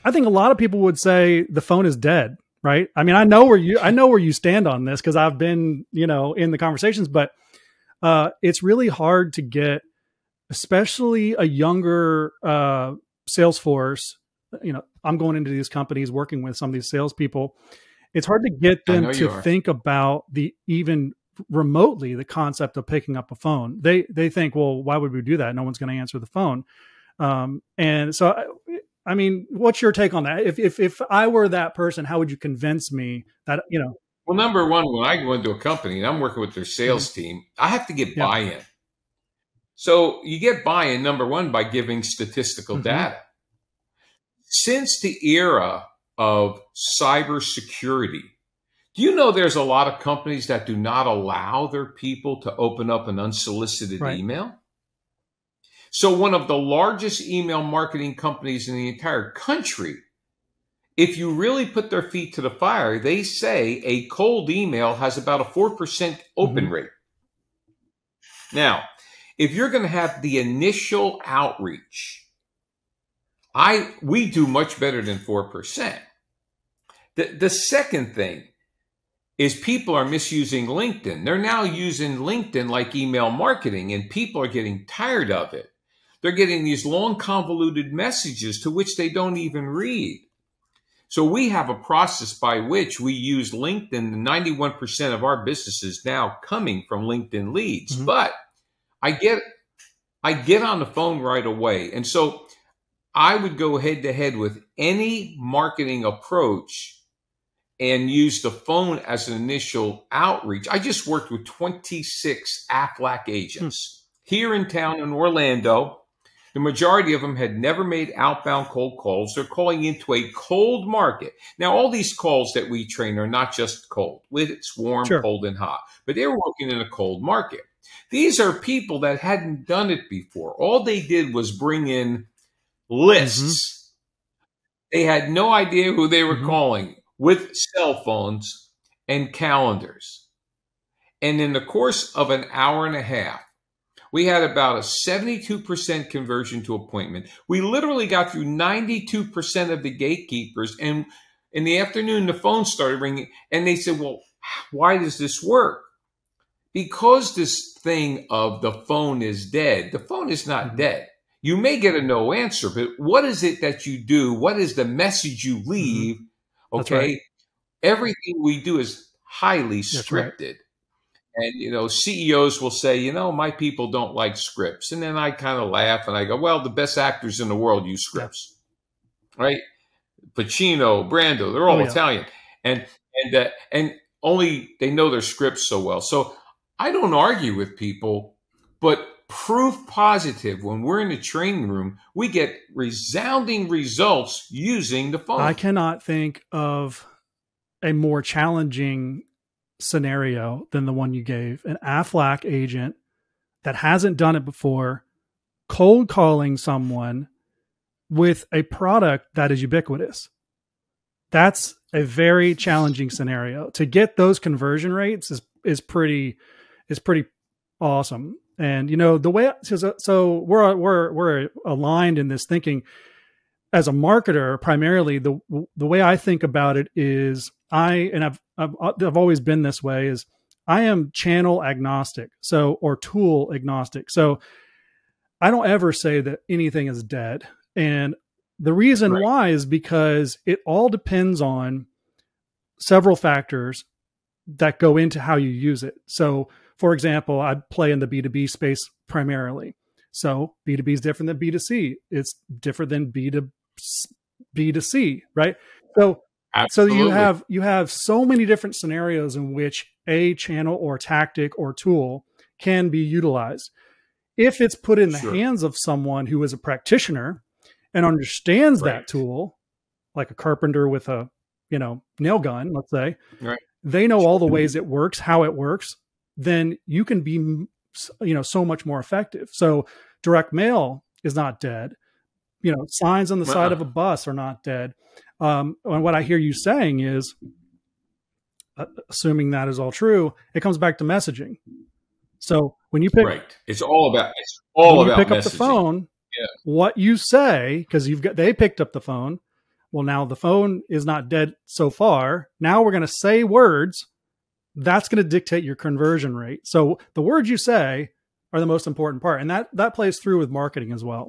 I think a lot of people would say the phone is dead, right? I mean, I know where you stand on this because I've been, in the conversations, but it's really hard to get, especially a younger sales force. I'm going into these companies, working with some of these salespeople. It's hard to get them to think about even remotely the concept of picking up a phone. They think, well, why would we do that? No one's going to answer the phone. And so, I mean, what's your take on that? If I were that person, how would you convince me that, Well, number one, when I go into a company and I'm working with their sales team, I have to get buy-in. So you get buy-in, number one, by giving statistical data. Since the era of cybersecurity, do you know there's a lot of companies that do not allow their people to open up an unsolicited email? So one of the largest email marketing companies in the entire country, if you really put their feet to the fire, they say a cold email has about a 4% open rate. Now, if you're going to have the initial outreach, we do much better than 4%. The second thing is people are misusing LinkedIn. They're now using LinkedIn like email marketing, and people are getting tired of it. They're getting these long convoluted messages to which they don't even read. So we have a process by which we use LinkedIn. 91% of our business is now coming from LinkedIn leads, but I get on the phone right away. And so I would go head to head with any marketing approach and use the phone as an initial outreach. I just worked with 26 Aflac agents here in town in Orlando. The majority of them had never made outbound cold calls. They're calling into a cold market. Now, all these calls that we train are not just cold. It's warm, cold, and hot. But they're working in a cold market. These are people that hadn't done it before. All they did was bring in lists. They had no idea who they were calling, with cell phones and calendars. And in the course of an hour and a half, we had about a 72% conversion to appointment. We literally got through 92% of the gatekeepers. And in the afternoon, the phone started ringing. And they said, well, why does this work? Because this thing of the phone is dead. The phone is not dead. You may get a no answer, but what is it that you do? What is the message you leave? Okay. Everything we do is highly scripted. And, CEOs will say, my people don't like scripts. And then I kind of laugh and I go, well, the best actors in the world use scripts, right? Pacino, Brando, they're all Italian. And only they know their scripts so well. So I don't argue with people, but proof positive, when we're in the training room, we get resounding results using the phone. I cannot think of a more challenging scenario than the one you gave. An Aflac agent that hasn't done it before, cold calling someone with a product that is ubiquitous. That's a very challenging scenario. To get those conversion rates is pretty awesome. And the way, so we're aligned in this thinking. As a marketer, primarily the way I think about it is I've always been this way, is I am channel agnostic, or tool agnostic. So I don't ever say that anything is dead. And the reason why is because it all depends on several factors that go into how you use it. So for example, I play in the B2B space primarily. So B2B is different than B2C. It's different than B2C, right? So Absolutely. So you have so many different scenarios in which a channel or tactic or tool can be utilized. If it's put in the hands of someone who is a practitioner and understands that tool, like a carpenter with a nail gun, let's say, they know all the ways it works, how it works, then you can be so much more effective. So direct mail is not dead. Signs on the side of a bus are not dead. And what I hear you saying is, assuming that is all true, it comes back to messaging. So when you pick, it's all about pick up the phone, what you say, because they picked up the phone, Well, now the phone is not dead so far. Now we're going to say words. That's going to dictate your conversion rate. So the words you say are the most important part. And that plays through with marketing as well.